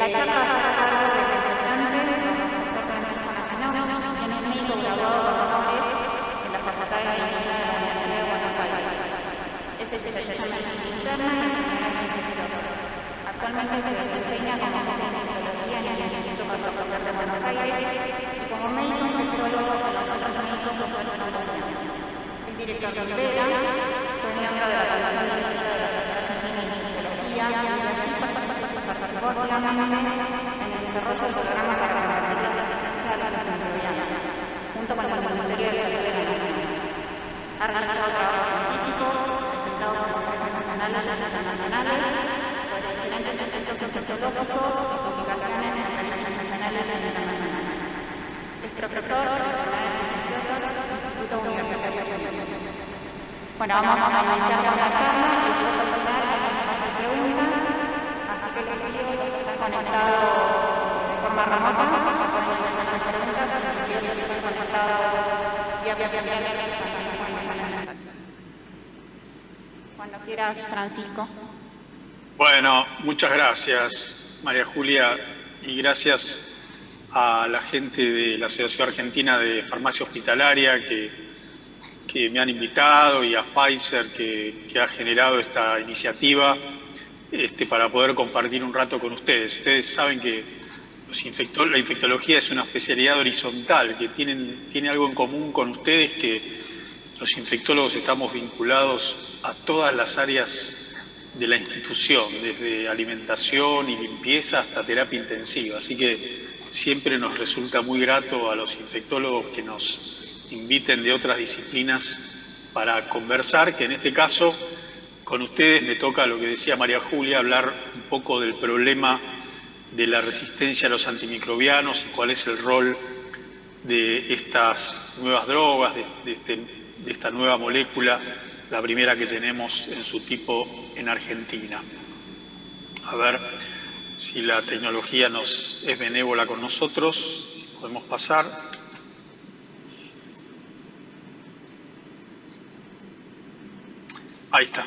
La charla va a estar a cargo del representante, el doctor Francisco Nacional, quien es médico graduado con honores en la Facultad de Medicina de la Universidad de Buenos Aires. Es especialista en medicina interna y enfermedades infecciosas. Actualmente se desempeña como jefe de infectología en el Instituto Particular de Buenos Aires y como médico infectólogo con los otros médicos que fueron autonomía. Es director de INVEGA, fue miembro de la Comisión Directiva de la Sociedad Argentina de Infectología y allí participó activamente en el desarrollo del programa para combatir la resistencia a los antimicrobianos, junto con el Ministerio de Salud de la Nación. Ha realizado trabajos científicos, presentado por congresos nacionales y internacionales, sobre diferentes efectos infectológicos y publicaciones en revistas nacionales e internacionales. Es profesor de enfermedades infecciosas del Instituto Universitario de Salud. Bueno, vamos a iniciar con la charla y después al final vamos a hacer preguntas, así que les pido que están conectados de forma remota, que pueden hacer las preguntas, y los que están conectados vía cuando quieras, Francisco. Bueno, muchas gracias, María Julia, y gracias a la gente de la Asociación Argentina de Farmacia Hospitalaria que me han invitado, y a Pfizer que ha generado esta iniciativa para poder compartir un rato con ustedes. Ustedes saben que la infectología es una especialidad horizontal, que tiene algo en común con ustedes, que los infectólogos estamos vinculados a todas las áreas de la institución, desde alimentación y limpieza hasta terapia intensiva. Así que siempre nos resulta muy grato a los infectólogos que nos inviten de otras disciplinas para conversar, que en este caso con ustedes me toca, lo que decía María Julia, hablar un poco del problema de la resistencia a los antimicrobianos y cuál es el rol de estas nuevas drogas, de esta nueva molécula, la primera que tenemos en su tipo en Argentina. A ver si la tecnología es benévola con nosotros. Podemos pasar. Ahí está.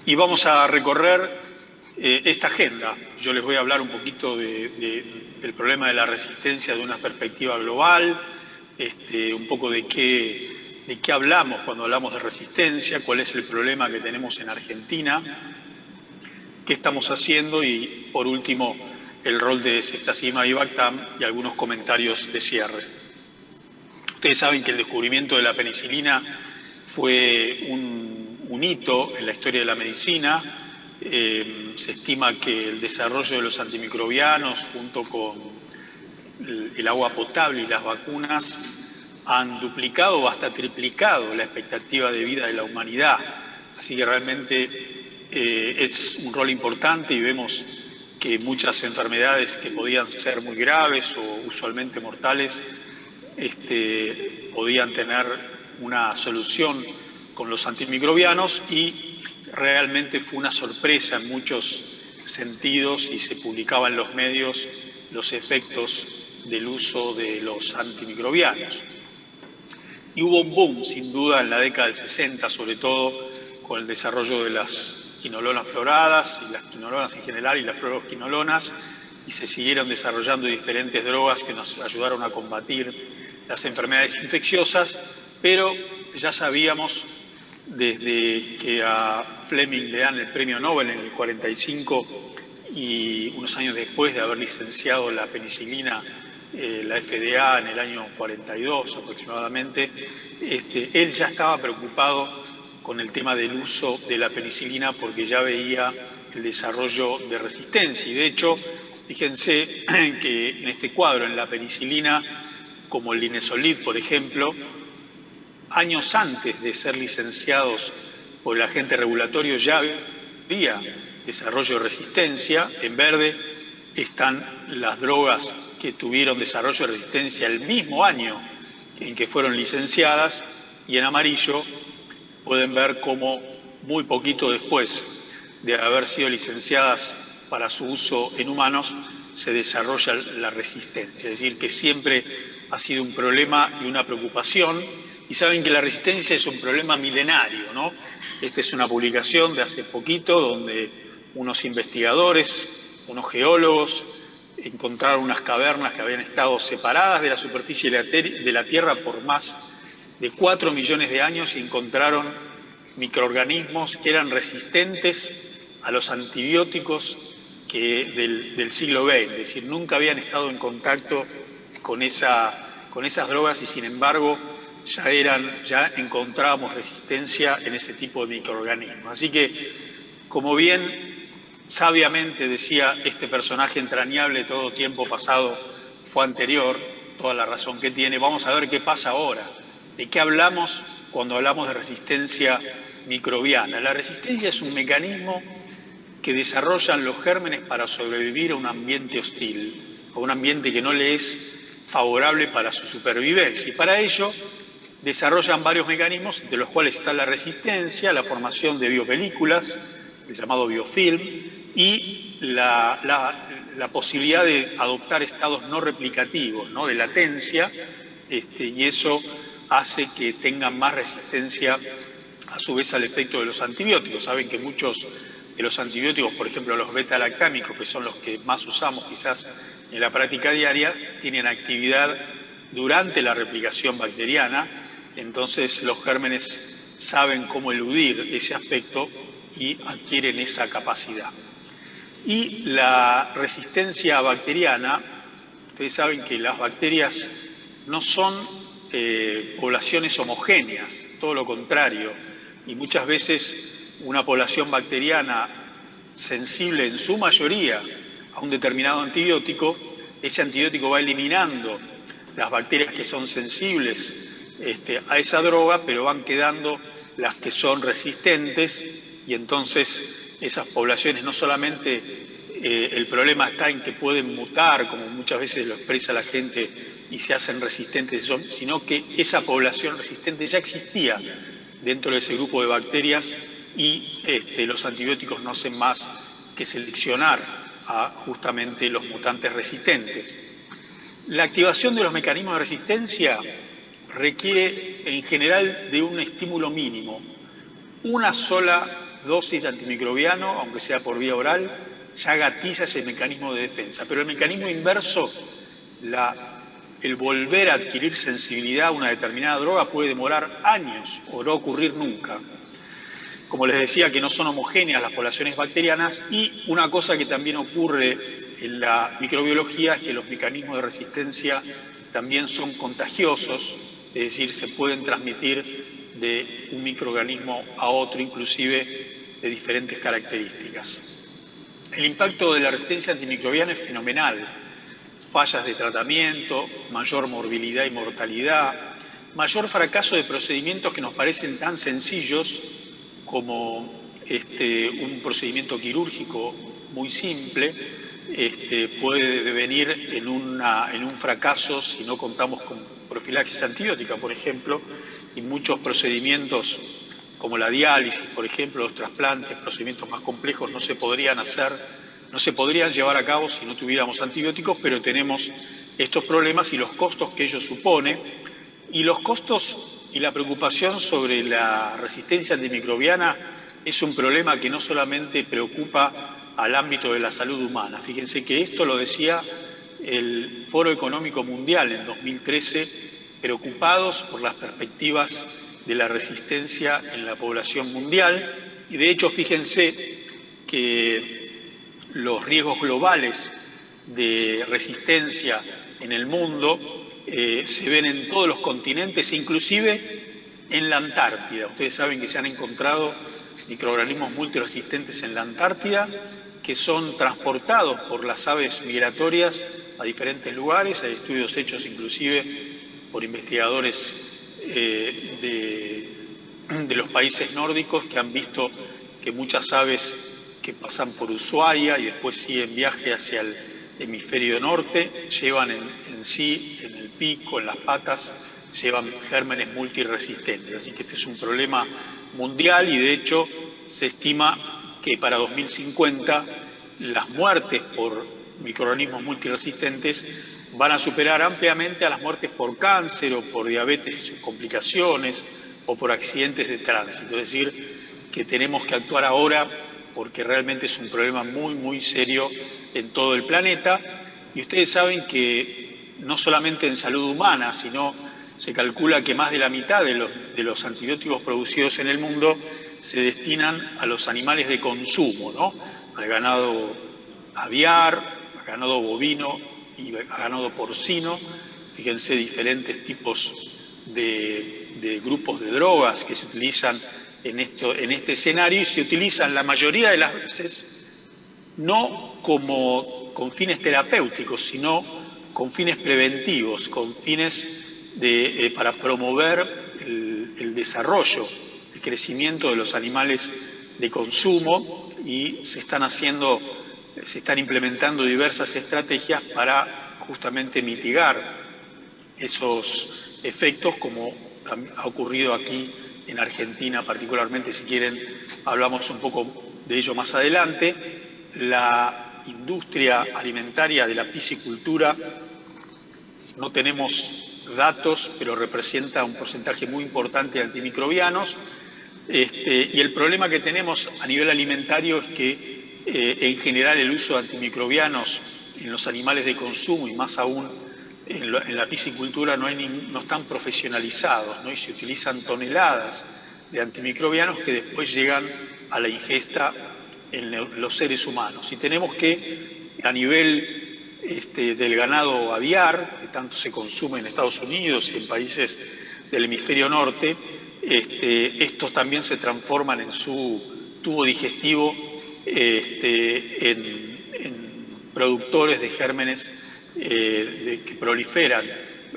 Y vamos a recorrer esta agenda. Yo les voy a hablar un poquito del problema de la resistencia de una perspectiva global, un poco de qué hablamos cuando hablamos de resistencia, cuál es el problema que tenemos en Argentina, qué estamos haciendo y, por último, el rol de Ceftazidimab y Bactam y algunos comentarios de cierre. Ustedes saben que el descubrimiento de la penicilina fue un hito en la historia de la medicina. Se estima que el desarrollo de los antimicrobianos junto con el agua potable y las vacunas han duplicado o hasta triplicado la expectativa de vida de la humanidad. Así que realmente es un rol importante, y vemos que muchas enfermedades que podían ser muy graves o usualmente mortales podían tener una solución con los antimicrobianos, y realmente fue una sorpresa en muchos sentidos, y se publicaba en los medios los efectos del uso de los antimicrobianos. Y hubo un boom, sin duda, en la década del 60, sobre todo con el desarrollo de las quinolonas floradas, y las quinolonas en general, y las fluoroquinolonas, y se siguieron desarrollando diferentes drogas que nos ayudaron a combatir las enfermedades infecciosas, pero ya sabíamos, desde que a Fleming le dan el premio Nobel en el 45 y unos años después de haber licenciado la penicilina, la FDA en el año 42 aproximadamente, él ya estaba preocupado con el tema del uso de la penicilina, porque ya veía el desarrollo de resistencia. Y de hecho, fíjense que en este cuadro, en la penicilina, como el linezolid, por ejemplo, años antes de ser licenciados por el agente regulatorio ya había desarrollo de resistencia. En verde están las drogas que tuvieron desarrollo de resistencia el mismo año en que fueron licenciadas, y en amarillo pueden ver cómo muy poquito después de haber sido licenciadas para su uso en humanos se desarrolla la resistencia. Es decir, que siempre ha sido un problema y una preocupación. Y saben que la resistencia es un problema milenario, ¿no? Esta es una publicación de hace poquito donde unos investigadores unos geólogos encontraron unas cavernas que habían estado separadas de la superficie de la Tierra por más de 4 millones de años y encontraron microorganismos que eran resistentes a los antibióticos del siglo XX, es decir, nunca habían estado en contacto con esas drogas y sin embargo ya encontrábamos resistencia en ese tipo de microorganismos. Así que, como bien sabiamente decía este personaje entrañable, todo tiempo pasado fue anterior, toda la razón que tiene, vamos a ver qué pasa ahora. ¿De qué hablamos cuando hablamos de resistencia microbiana? La resistencia es un mecanismo que desarrollan los gérmenes para sobrevivir a un ambiente hostil, a un ambiente que no le es favorable para su supervivencia. Y para ello desarrollan varios mecanismos, entre los cuales está la resistencia, la formación de biopelículas, el llamado biofilm, y la posibilidad de adoptar estados no replicativos, ¿no?, de latencia, y eso hace que tengan más resistencia a su vez al efecto de los antibióticos. Saben que muchos de los antibióticos, por ejemplo los beta-lactámicos, que son los que más usamos quizás en la práctica diaria, tienen actividad durante la replicación bacteriana, entonces los gérmenes saben cómo eludir ese aspecto y adquieren esa capacidad. Y la resistencia bacteriana, ustedes saben que las bacterias no son poblaciones homogéneas, todo lo contrario, y muchas veces una población bacteriana sensible en su mayoría a un determinado antibiótico, ese antibiótico va eliminando las bacterias que son sensibles a esa droga, pero van quedando las que son resistentes, y entonces esas poblaciones no solamente el problema está en que pueden mutar, como muchas veces lo expresa la gente, y se hacen resistentes, sino que esa población resistente ya existía dentro de ese grupo de bacterias y los antibióticos no hacen más que seleccionar a justamente los mutantes resistentes. La activación de los mecanismos de resistencia requiere en general de un estímulo mínimo. Una sola dosis de antimicrobiano, aunque sea por vía oral, ya gatilla ese mecanismo de defensa. Pero el mecanismo inverso, el volver a adquirir sensibilidad a una determinada droga, puede demorar años o no ocurrir nunca. Como les decía, que no son homogéneas las poblaciones bacterianas, y una cosa que también ocurre en la microbiología es que los mecanismos de resistencia también son contagiosos, es decir, se pueden transmitir de un microorganismo a otro, inclusive de diferentes características. El impacto de la resistencia antimicrobiana es fenomenal. Fallas de tratamiento, mayor morbilidad y mortalidad, mayor fracaso de procedimientos que nos parecen tan sencillos como un procedimiento quirúrgico muy simple, puede devenir en un fracaso si no contamos con profilaxis antibiótica, por ejemplo, y muchos procedimientos como la diálisis, por ejemplo, los trasplantes, procedimientos más complejos no se podrían llevar a cabo si no tuviéramos antibióticos, pero tenemos estos problemas y los costos que ello supone, y los costos y la preocupación sobre la resistencia antimicrobiana es un problema que no solamente preocupa al ámbito de la salud humana. Fíjense que esto lo decía el Foro Económico Mundial en 2013, preocupados por las perspectivas de la resistencia en la población mundial, y de hecho fíjense que los riesgos globales de resistencia en el mundo se ven en todos los continentes, inclusive en la Antártida. Ustedes saben que se han encontrado microorganismos multiresistentes en la Antártida que son transportados por las aves migratorias a diferentes lugares. Hay estudios hechos inclusive por investigadores de los países nórdicos que han visto que muchas aves que pasan por Ushuaia y después siguen viaje hacia el hemisferio norte, llevan en sí, en el pico, en las patas, llevan gérmenes multiresistentes. Así que este es un problema mundial y de hecho se estima que para 2050 las muertes por microorganismos multiresistentes van a superar ampliamente a las muertes por cáncer o por diabetes y sus complicaciones o por accidentes de tránsito. Es decir, que tenemos que actuar ahora porque realmente es un problema muy, muy serio en todo el planeta. Y ustedes saben que no solamente en salud humana, sino se calcula que más de la mitad de los antibióticos producidos en el mundo se destinan a los animales de consumo, ¿no? Al ganado aviar, al ganado bovino y al ganado porcino. Fíjense diferentes tipos de grupos de drogas que se utilizan en este escenario, y se utilizan la mayoría de las veces no con fines terapéuticos, sino con fines preventivos, con fines para promover el desarrollo, el crecimiento de los animales de consumo, y se están implementando diversas estrategias para justamente mitigar esos efectos, como ha ocurrido aquí en Argentina particularmente. Si quieren, hablamos un poco de ello más adelante. La industria alimentaria de la piscicultura, no tenemos datos, pero representa un porcentaje muy importante de antimicrobianos. Y el problema que tenemos a nivel alimentario es que en general el uso de antimicrobianos en los animales de consumo, y más aún en la piscicultura, no están profesionalizados, ¿no? Y se utilizan toneladas de antimicrobianos que después llegan a la ingesta en los seres humanos. Y tenemos que, a nivel del ganado aviar, que tanto se consume en Estados Unidos y en países del hemisferio norte, estos también se transforman en su tubo digestivo en productores de gérmenes que proliferan,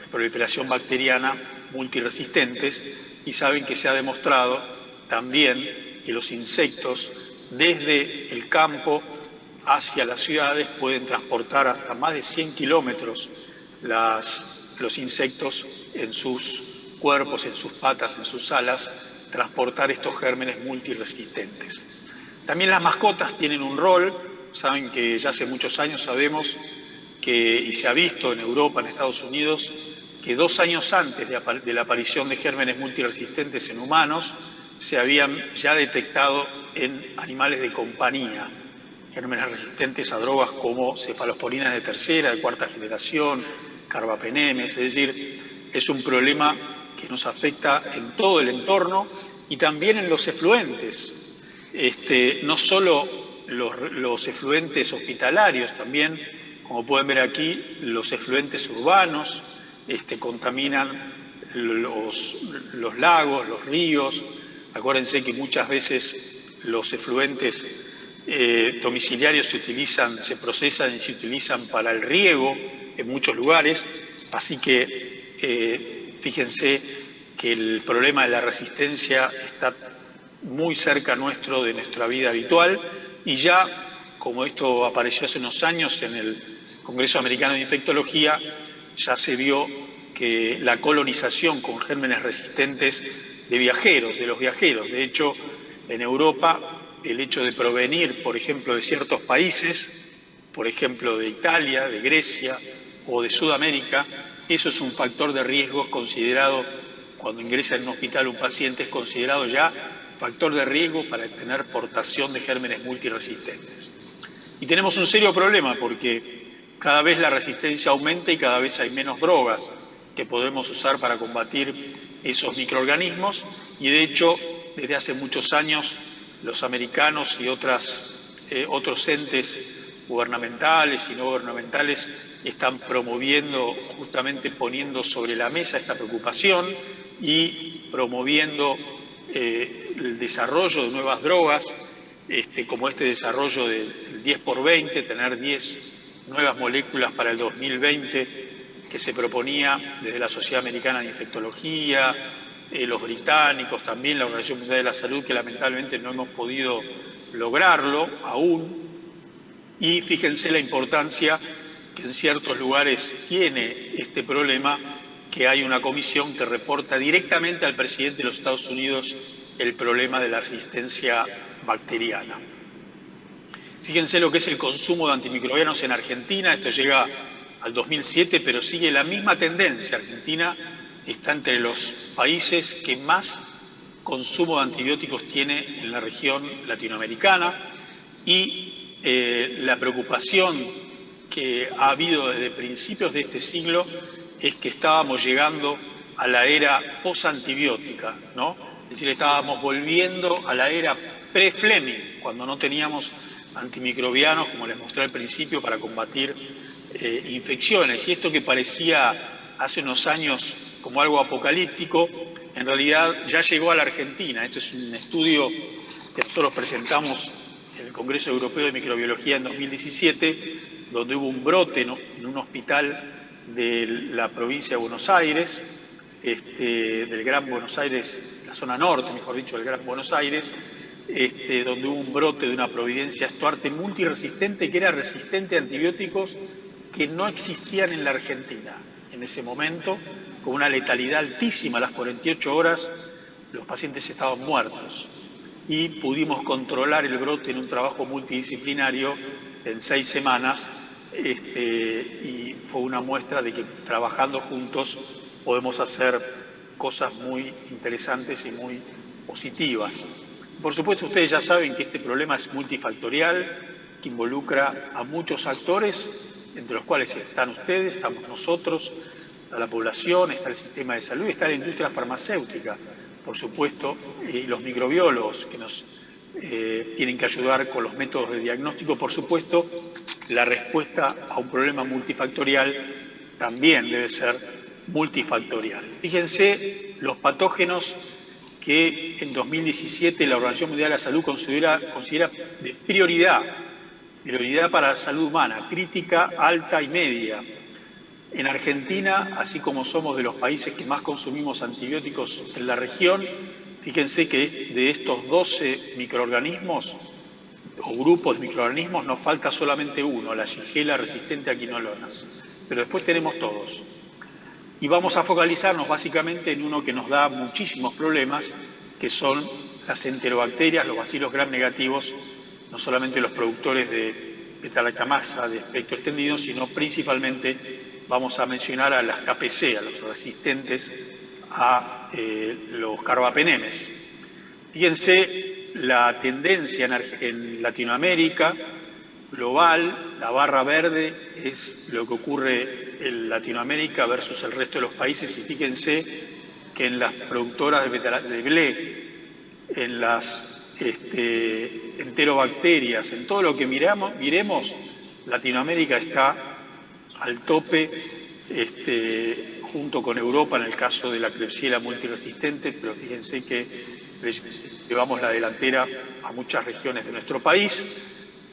proliferación bacteriana, multiresistentes, y saben que se ha demostrado también que los insectos desde el campo hacia las ciudades pueden transportar hasta más de 100 kilómetros los insectos en sus cuerpos, en sus patas, en sus alas, transportar estos gérmenes multiresistentes. También las mascotas tienen un rol. Saben que ya hace muchos años sabemos y se ha visto en Europa, en Estados Unidos, que 2 años antes de la aparición de gérmenes multiresistentes en humanos, se habían ya detectado en animales de compañía gérmenes resistentes a drogas como cefalosporinas de tercera, de cuarta generación, carbapenemes. Es decir, es un problema que nos afecta en todo el entorno y también en los efluentes. No solo los efluentes hospitalarios, también, como pueden ver aquí, los efluentes urbanos contaminan los lagos, los ríos. Acuérdense que muchas veces los efluentes domiciliarios se procesan y se utilizan para el riego en muchos lugares, así que fíjense que el problema de la resistencia está muy cerca nuestro, de nuestra vida habitual, y ya, como esto apareció hace unos años en el Congreso Americano de Infectología, ya se vio que la colonización con gérmenes resistentes de los viajeros. De hecho, en Europa, el hecho de provenir, por ejemplo, de ciertos países, por ejemplo, de Italia, de Grecia o de Sudamérica, eso es un factor de riesgo considerado, cuando ingresa en un hospital un paciente, es considerado ya factor de riesgo para tener portación de gérmenes multiresistentes. Y tenemos un serio problema porque cada vez la resistencia aumenta y cada vez hay menos drogas que podemos usar para combatir esos microorganismos, y de hecho, desde hace muchos años, los americanos y otros entes gubernamentales y no gubernamentales están promoviendo, justamente poniendo sobre la mesa esta preocupación y promoviendo el desarrollo de nuevas drogas, como este desarrollo del 10×20, tener 10 nuevas moléculas para el 2020 que se proponía desde la Sociedad Americana de Infectología, los británicos, también la Organización Mundial de la Salud, que lamentablemente no hemos podido lograrlo aún. Y fíjense la importancia que en ciertos lugares tiene este problema, que hay una comisión que reporta directamente al presidente de los Estados Unidos el problema de la resistencia bacteriana. Fíjense lo que es el consumo de antimicrobianos en Argentina. Esto llega al 2007, pero sigue la misma tendencia. Argentina está entre los países que más consumo de antibióticos tiene en la región latinoamericana. y la preocupación que ha habido desde principios de este siglo es que estábamos llegando a la era posantibiótica, ¿no? Es decir, estábamos volviendo a la era pre-Fleming, cuando no teníamos antimicrobianos, como les mostré al principio, para combatir infecciones. Y esto que parecía hace unos años como algo apocalíptico, en realidad ya llegó a la Argentina. Esto es un estudio que nosotros presentamos en el Congreso Europeo de Microbiología en 2017, donde hubo un brote en un hospital de la provincia de Buenos Aires, del Gran Buenos Aires, la zona norte, mejor dicho, del Gran Buenos Aires, donde hubo un brote de una Providencia Stuarte multiresistente, que era resistente a antibióticos que no existían en la Argentina en ese momento, con una letalidad altísima. A las 48 horas los pacientes estaban muertos. Y pudimos controlar el brote en un trabajo multidisciplinario en 6 semanas, y fue una muestra de que trabajando juntos podemos hacer cosas muy interesantes y muy positivas. Por supuesto, ustedes ya saben que este problema es multifactorial, que involucra a muchos actores, entre los cuales están ustedes, estamos nosotros, está la población, está el sistema de salud, está la industria farmacéutica, por supuesto, y los microbiólogos que nos tienen que ayudar con los métodos de diagnóstico. Por supuesto, la respuesta a un problema multifactorial también debe ser multifactorial. Fíjense los patógenos que en 2017 la Organización Mundial de la Salud considera de prioridad para la salud humana, crítica, alta y media. En Argentina, así como somos de los países que más consumimos antibióticos en la región, fíjense que de estos 12 microorganismos o grupos de microorganismos nos falta solamente uno, la Shigella resistente a quinolonas. Pero después tenemos todos. Y vamos a focalizarnos básicamente en uno que nos da muchísimos problemas, que son las enterobacterias, los bacilos gram negativos, no solamente los productores de beta-lactamasa de espectro extendido, sino principalmente vamos a mencionar a las KPC, a los resistentes a los carbapenemes. Fíjense la tendencia en Latinoamérica global, la barra verde es lo que ocurre en Latinoamérica versus el resto de los países, y fíjense que en las productoras de BLE, en las enterobacterias, en todo lo que miremos, Latinoamérica está al tope, junto con Europa en el caso de la Klebsiella multiresistente, pero fíjense que llevamos la delantera a muchas regiones de nuestro país.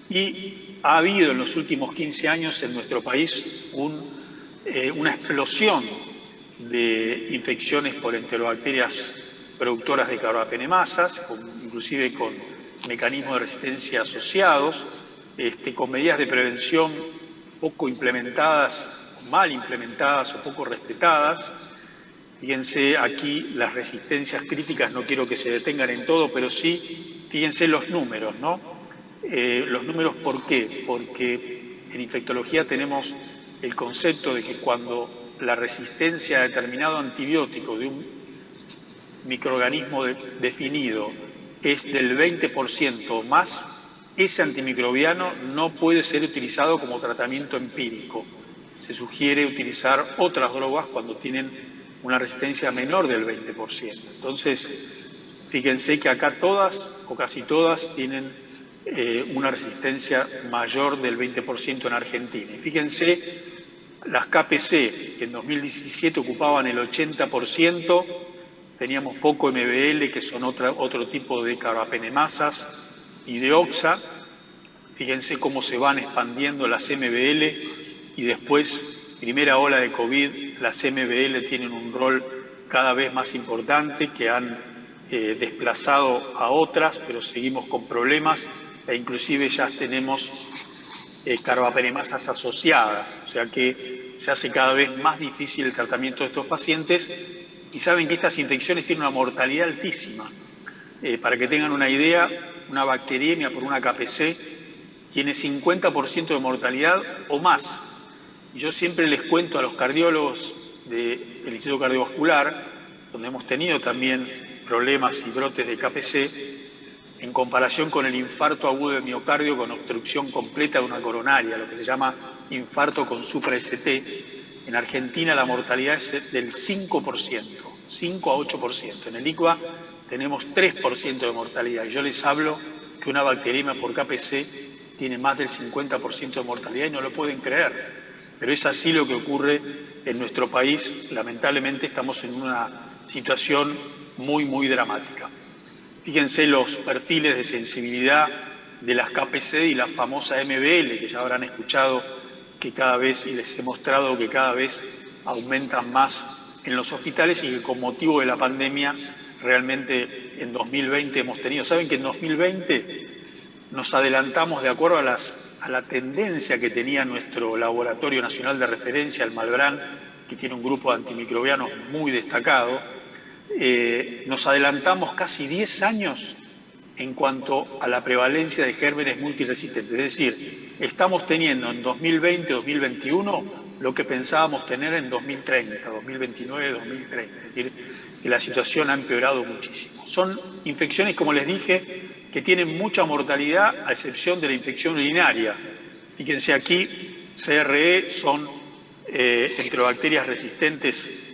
Y ha habido en los últimos 15 años en nuestro país una explosión de infecciones por enterobacterias productoras de carbapenemasas, inclusive con mecanismos de resistencia asociados, con medidas de prevención poco implementadas, mal implementadas o poco respetadas. Fíjense aquí las resistencias críticas, no quiero que se detengan en todo, pero sí, fíjense los números, ¿no? Los números, ¿por qué? Porque en infectología tenemos el concepto de que cuando la resistencia a determinado antibiótico de un microorganismo definido es del 20% o más, ese antimicrobiano no puede ser utilizado como tratamiento empírico. Se sugiere utilizar otras drogas cuando tienen una resistencia menor del 20%. Entonces, fíjense que acá todas o casi todas tienen una resistencia mayor del 20% en Argentina. Y fíjense, las KPC, que en 2017 ocupaban el 80%, teníamos poco MBL, que son otro tipo de carbapenemasas, y de OXA. Fíjense cómo se van expandiendo las MBL, y después, primera ola de COVID, las MBL tienen un rol cada vez más importante, que han desplazado a otras, pero seguimos con problemas, e inclusive ya tenemos carbapenemasas asociadas, o sea que se hace cada vez más difícil el tratamiento de estos pacientes. Y saben que estas infecciones tienen una mortalidad altísima. Para que tengan una idea, una bacteriemia por una KPC tiene 50% de mortalidad o más. Y yo siempre les cuento a los cardiólogos del Instituto Cardiovascular, donde hemos tenido también problemas y brotes de KPC, en comparación con el infarto agudo de miocardio con obstrucción completa de una coronaria, lo que se llama infarto con supra-ST. En Argentina la mortalidad es del 5%, 5 a 8%. En el ICVA tenemos 3% de mortalidad. Y yo les hablo que una bacteriemia por KPC tiene más del 50% de mortalidad y no lo pueden creer. Pero es así lo que ocurre en nuestro país. Lamentablemente estamos en una situación muy, muy dramática. Fíjense los perfiles de sensibilidad de las KPC y la famosa MBL, que ya habrán escuchado que cada vez, y les he mostrado que cada vez aumentan más en los hospitales y que con motivo de la pandemia realmente en 2020 hemos tenido. ¿Saben que en 2020 nos adelantamos de acuerdo a la tendencia que tenía nuestro Laboratorio Nacional de Referencia, el Malbrán, que tiene un grupo de antimicrobianos muy destacado? Nos adelantamos casi 10 años en cuanto a la prevalencia de gérmenes multiresistentes. Es decir, estamos teniendo en 2020, 2021 lo que pensábamos tener en 2030, 2029, 2030. Es decir, que la situación ha empeorado muchísimo. Son infecciones, como les dije, que tienen mucha mortalidad, a excepción de la infección urinaria. Fíjense aquí, CRE son enterobacterias resistentes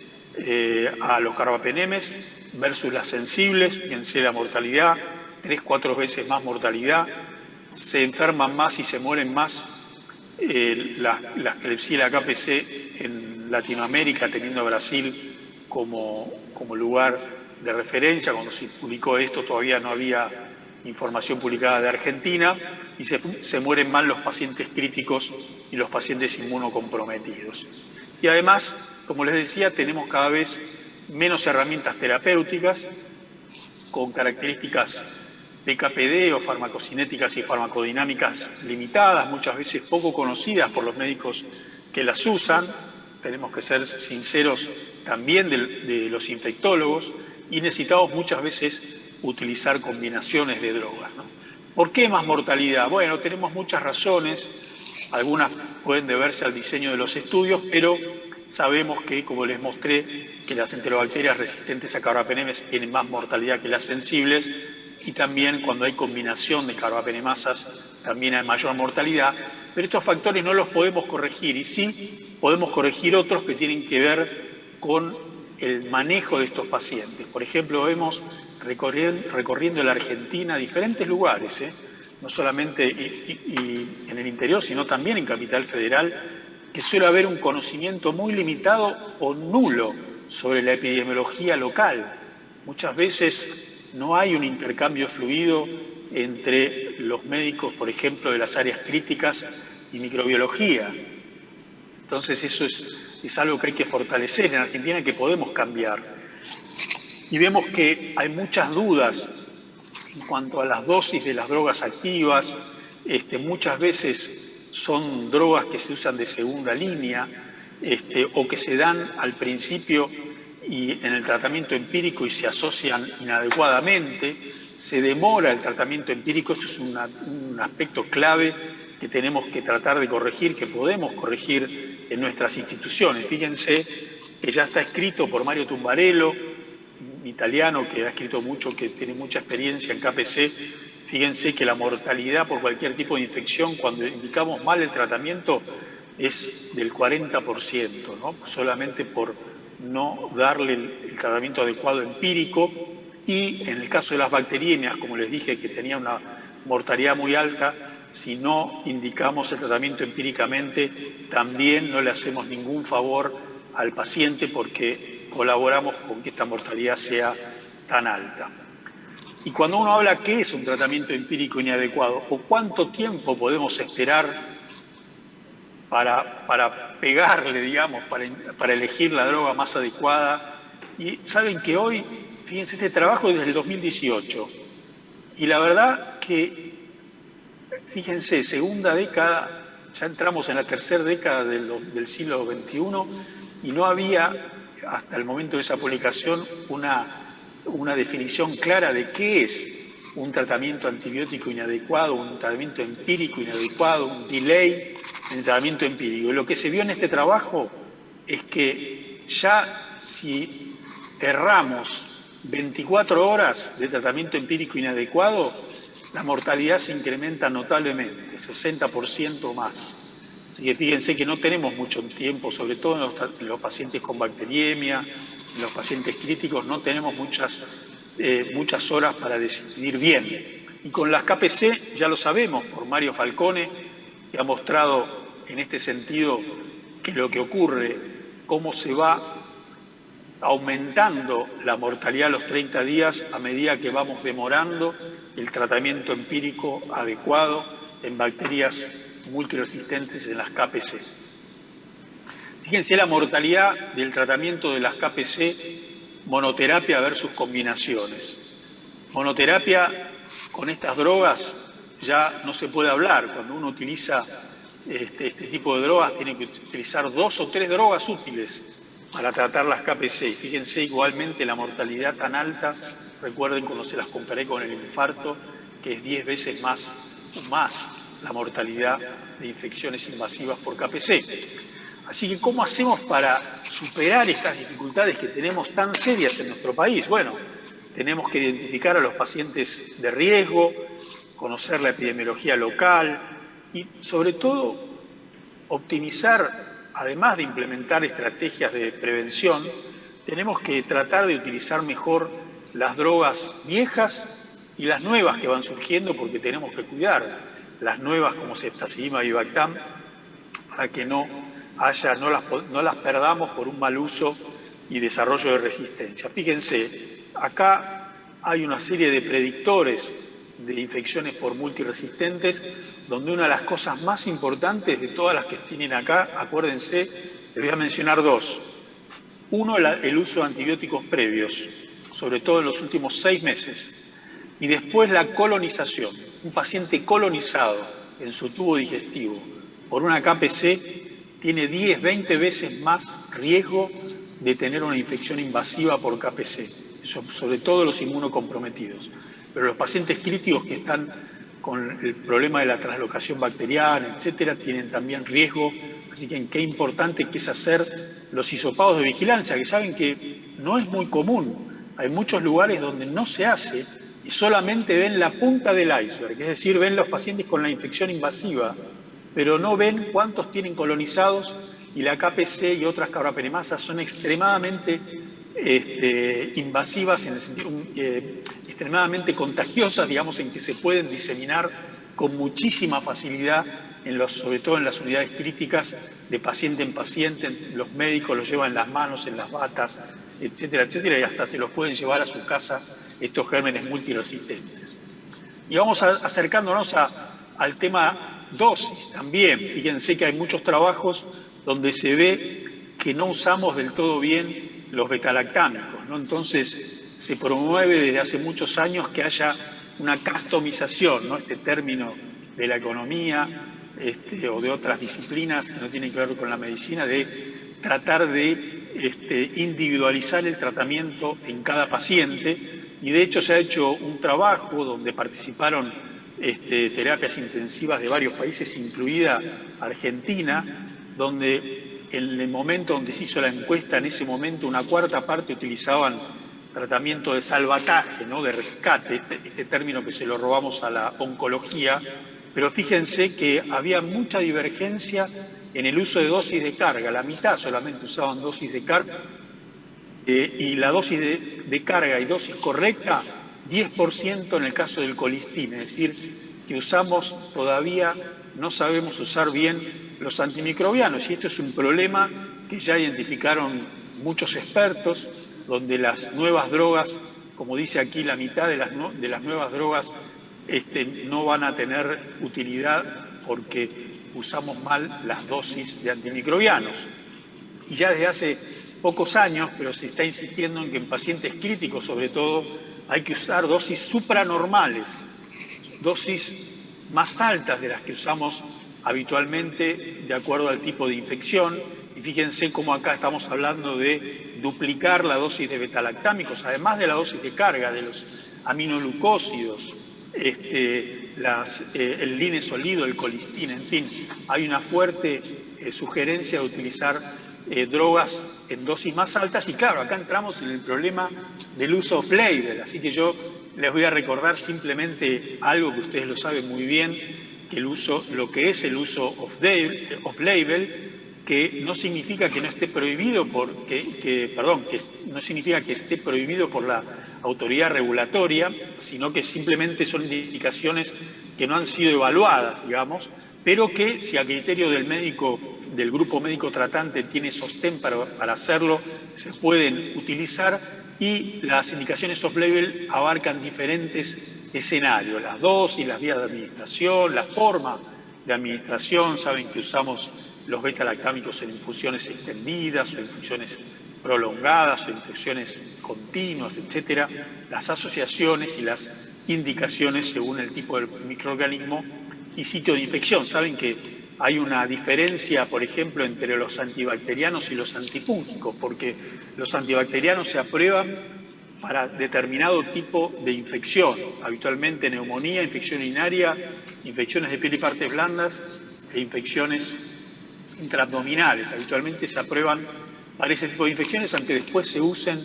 a los carbapenemes versus las sensibles. Fíjense la mortalidad, 3-4 veces más mortalidad. Se enferman más y se mueren más las Klebsiella KPC en Latinoamérica, teniendo a Brasil como lugar de referencia. Cuando se publicó esto todavía no había información publicada de Argentina, y se mueren más los pacientes críticos y los pacientes inmunocomprometidos. Y además, como les decía, tenemos cada vez menos herramientas terapéuticas con características PKPD o farmacocinéticas y farmacodinámicas limitadas, muchas veces poco conocidas por los médicos que las usan. Tenemos que ser sinceros también de los infectólogos, y necesitamos muchas veces utilizar combinaciones de drogas, ¿no? ¿Por qué más mortalidad? Bueno, tenemos muchas razones. Algunas pueden deberse al diseño de los estudios, pero sabemos que, como les mostré, que las enterobacterias resistentes a carbapenemes tienen más mortalidad que las sensibles, y también cuando hay combinación de carbapenemasas también hay mayor mortalidad. Pero estos factores no los podemos corregir, y sí podemos corregir otros que tienen que ver con el manejo de estos pacientes. Por ejemplo, vemos recorriendo la Argentina diferentes lugares, no solamente y en el interior, sino también en Capital Federal, que suele haber un conocimiento muy limitado o nulo sobre la epidemiología local. Muchas veces no hay un intercambio fluido entre los médicos, por ejemplo, de las áreas críticas y microbiología. Entonces eso es algo que hay que fortalecer en Argentina, que podemos cambiar. Y vemos que hay muchas dudas en cuanto a las dosis de las drogas activas. Muchas veces son drogas que se usan de segunda línea, o que se dan al principio y en el tratamiento empírico y se asocian inadecuadamente. Se demora el tratamiento empírico. Esto es un aspecto clave que tenemos que tratar de corregir, que podemos corregir en nuestras instituciones. Fíjense que ya está escrito por Mario Tumbarello, un italiano que ha escrito mucho, que tiene mucha experiencia en KPC. Fíjense que la mortalidad por cualquier tipo de infección, cuando indicamos mal el tratamiento, es del 40%, ¿no? Solamente por no darle el tratamiento adecuado empírico. Y en el caso de las bacteriemias, como les dije, que tenía una mortalidad muy alta, si no indicamos el tratamiento empíricamente, también no le hacemos ningún favor al paciente, porque colaboramos con que esta mortalidad sea tan alta. Y cuando uno habla qué es un tratamiento empírico inadecuado o cuánto tiempo podemos esperar para pegarle, digamos, para elegir la droga más adecuada. Y saben que hoy, fíjense, este trabajo es desde el 2018, y la verdad que, fíjense, segunda década, ya entramos en la tercera década del siglo XXI, y no había, hasta el momento de esa publicación, una definición clara de qué es un tratamiento antibiótico inadecuado, un tratamiento empírico inadecuado, un delay en el tratamiento empírico. Y lo que se vio en este trabajo es que ya si erramos 24 horas de tratamiento empírico inadecuado, la mortalidad se incrementa notablemente, 60% más. Así que fíjense que no tenemos mucho tiempo, sobre todo en los pacientes con bacteriemia, en los pacientes críticos, no tenemos muchas horas para decidir bien. Y con las KPC ya lo sabemos por Mario Falcone, que ha mostrado en este sentido que lo que ocurre, cómo se va aumentando la mortalidad a los 30 días a medida que vamos demorando el tratamiento empírico adecuado en bacterias multiresistentes en las KPC. Fíjense la mortalidad del tratamiento de las KPC, monoterapia versus combinaciones. Monoterapia con estas drogas ya no se puede hablar. Cuando uno utiliza este tipo de drogas, tiene que utilizar 2 o 3 drogas útiles para tratar las KPC. Fíjense igualmente la mortalidad tan alta, recuerden cuando se las comparé con el infarto, que es 10 veces más la mortalidad de infecciones invasivas por KPC. Así que, ¿cómo hacemos para superar estas dificultades que tenemos tan serias en nuestro país? Bueno, tenemos que identificar a los pacientes de riesgo, conocer la epidemiología local y, sobre todo, optimizar, además de implementar estrategias de prevención, tenemos que tratar de utilizar mejor las drogas viejas y las nuevas que van surgiendo, porque tenemos que cuidar las nuevas como ceftazidima y Bactam para que no las perdamos por un mal uso y desarrollo de resistencia. Fíjense, acá hay una serie de predictores de infecciones por multiresistentes, donde una de las cosas más importantes de todas las que tienen acá, acuérdense, les voy a mencionar 2. Uno, el uso de antibióticos previos, sobre todo en los últimos 6 meses. Y después la colonización. Un paciente colonizado en su tubo digestivo por una KPC tiene 10, 20 veces más riesgo de tener una infección invasiva por KPC, sobre todo los inmunocomprometidos. Pero los pacientes críticos que están con el problema de la translocación bacteriana, etcétera, tienen también riesgo. Así que qué importante que es hacer los hisopados de vigilancia, que saben que no es muy común. Hay muchos lugares donde no se hace y solamente ven la punta del iceberg, es decir, ven los pacientes con la infección invasiva, pero no ven cuántos tienen colonizados, y la KPC y otras carbapenemasas son extremadamente invasivas, en el sentido, extremadamente contagiosas, digamos, en que se pueden diseminar con muchísima facilidad, sobre todo en las unidades críticas, de paciente en paciente. Los médicos los llevan en las manos, en las batas, etcétera, etcétera, y hasta se los pueden llevar a su casa estos gérmenes multiresistentes. Y vamos acercándonos al tema dosis también. Fíjense que hay muchos trabajos donde se ve que no usamos del todo bien los betalactámicos, ¿no? Entonces se promueve desde hace muchos años que haya una customización, ¿no? Este término de la economía o de otras disciplinas que no tienen que ver con la medicina, de tratar de individualizar el tratamiento en cada paciente. Y de hecho se ha hecho un trabajo donde participaron terapias intensivas de varios países, incluida Argentina, donde en el momento donde se hizo la encuesta, en ese momento una cuarta parte utilizaban tratamiento de salvataje, ¿no? De rescate, este término que se lo robamos a la oncología, pero fíjense que había mucha divergencia en el uso de dosis de carga. La mitad solamente usaban dosis de carga, y la dosis de carga y dosis correcta, 10% en el caso del colistin, es decir, que todavía no sabemos usar bien los antimicrobianos, y esto es un problema que ya identificaron muchos expertos, donde las nuevas drogas, como dice aquí, la mitad de las nuevas drogas no van a tener utilidad porque usamos mal las dosis de antimicrobianos. Y ya desde hace pocos años, pero se está insistiendo en que en pacientes críticos, sobre todo, hay que usar dosis supranormales, dosis más altas de las que usamos habitualmente de acuerdo al tipo de infección. Y fíjense cómo acá estamos hablando de duplicar la dosis de betalactámicos, además de la dosis de carga de los aminoglucósidos, el linesolido, el colistin, en fin, hay una fuerte sugerencia de utilizar drogas en dosis más altas. Y claro, acá entramos en el problema del uso off-label, así que yo les voy a recordar simplemente algo que ustedes lo saben muy bien, que lo que es el uso off-label, que no significa que no esté prohibido no significa que esté prohibido por la autoridad regulatoria, sino que simplemente son indicaciones que no han sido evaluadas, digamos, pero que si a criterio del médico, del grupo médico tratante tiene sostén para hacerlo, se pueden utilizar, y las indicaciones off-label abarcan diferentes escenarios, las dosis, las vías de administración, la forma de administración. Saben que usamos los beta-lactámicos en infusiones extendidas o infusiones prolongadas o infusiones continuas, etcétera, las asociaciones y las indicaciones según el tipo del microorganismo y sitio de infección. Saben que hay una diferencia, por ejemplo, entre los antibacterianos y los antifúngicos, porque los antibacterianos se aprueban para determinado tipo de infección, habitualmente neumonía, infección urinaria, infecciones de piel y partes blandas e infecciones intraabdominales. Habitualmente se aprueban para ese tipo de infecciones, aunque después se usen